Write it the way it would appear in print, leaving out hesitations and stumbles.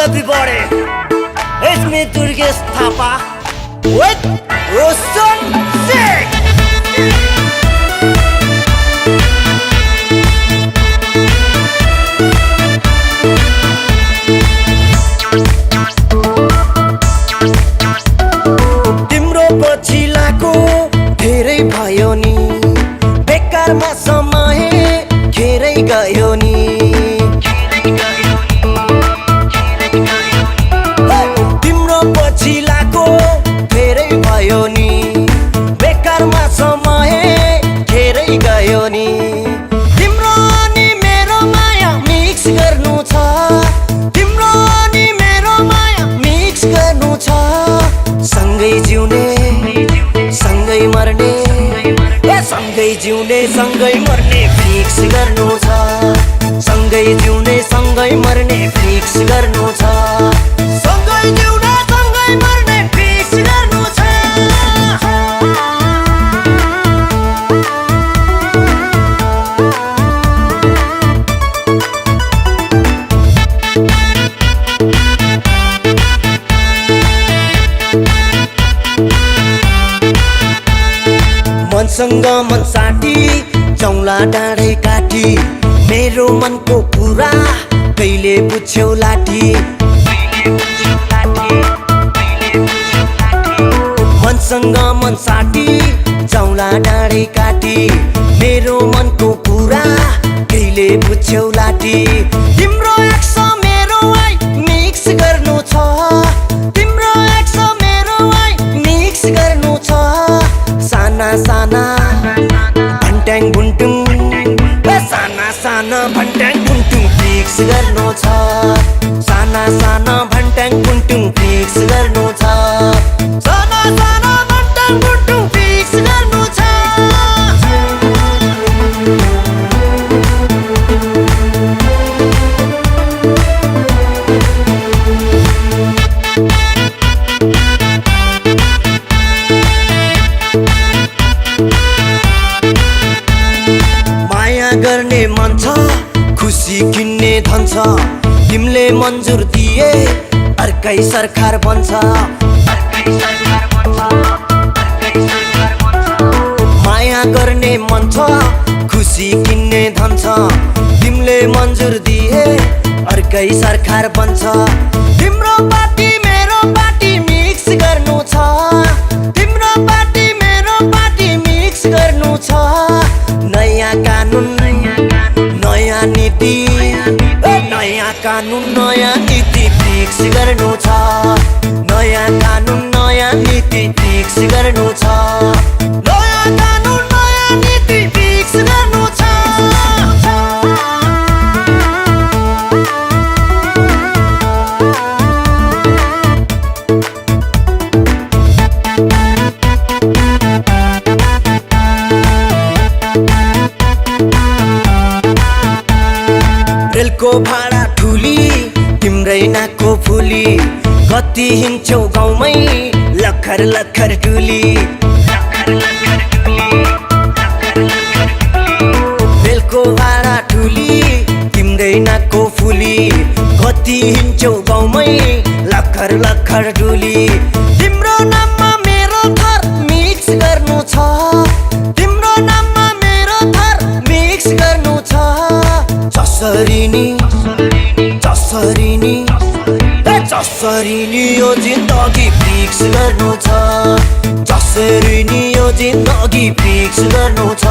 everybody. It's me, Durgesh Thapa, with Roshan Singh. तिम्रो पछिलाको धेरै भयो नि, बेकारमा समय खेरै गयो नि। तिम्रो पछिलाको धेरै भयो नि, बेकारमा समय खेरै गयो नि। तिम्रो अनि मेरो माया मिक्स गर्नु छ, तिम्रो अनि मेरो माया मिक्स गर्नु छ। सँगै जिउने सँगै मर्ने, सँगै जिउने सँगै मर्ने फिक्स गर्नु छ। सँगै जिउने सँगै मर्ने फिक्स गर्नु छ। सँगै जिउने सँगै मर्ने फिक्स गर्नु छ। मनसँग मन साटी चौला डाँडै काटी, मेरो मनको कुरा कहिले बुझ्यौ लाठी। मनसँग मन साटी चौला डाँडै काटी, मेरो मनको कुरा कहिले बुझ्यौ लाठी। तिम्रो एक्स मेरो आई मिक्स गर्नु छ, तिम्रो एक्स मेरो आई मिक्स गर्नु छ। साना साना भन्ट्याङ भुन्टुङ, साना साना भन्ट्याङ भुन्टुङ फिक्स गर्नु छ। साना साना भन्ट्याङ भुन्टुङ फिक्स गर्नु छ। साना साना भन्ट्याङ भुन्टुङ फिक्स गर्नु छ। माया गर्ने मन छ, खुसी किन्ने धन छ। तिमीले मन्जुर दिए अर्कै सरकार बन्छ। माया गर्ने मन छ, खुसी किन्ने धन छ। तिमीले मन्जुर दिए अर्कै सरकार बन्छ। तिम्रो पार्टी मेरो पार्टी मिक्स गर्नु छ, तिम्रो पार्टी मेरो पार्टी मिक्स गर्नु छ। नयाँ कानुन नयाँ नीति, नयाँ कानुन नयाँ नीति फिक्स गर्नु छ। नयाँ कानुन नयाँ नीति फिक्स गर्नु छ। नयाँ कानुन नयाँ नीति फिक्स गर्नु छ। रेलको भाडा ठुली तिम्रै नाकको फुली, कति हिँड्छौ गाउँमै लखर लखर डुली। रेलको भाडा ठुली तिम्रै नाकको फुली, कति हिँड्छौ गाउँमै लखर लखर डुली। तिम्रो नाममा मेरो थर मिक्स गर्नु छ, तिम्रो नाममा मेरो थर मिक्स गर्नु छ। जसरी नि यो जिन्दगी फिक्स गर्नु छ। जसरी नि यो जिन्दगी फिक्स गर्नु छ।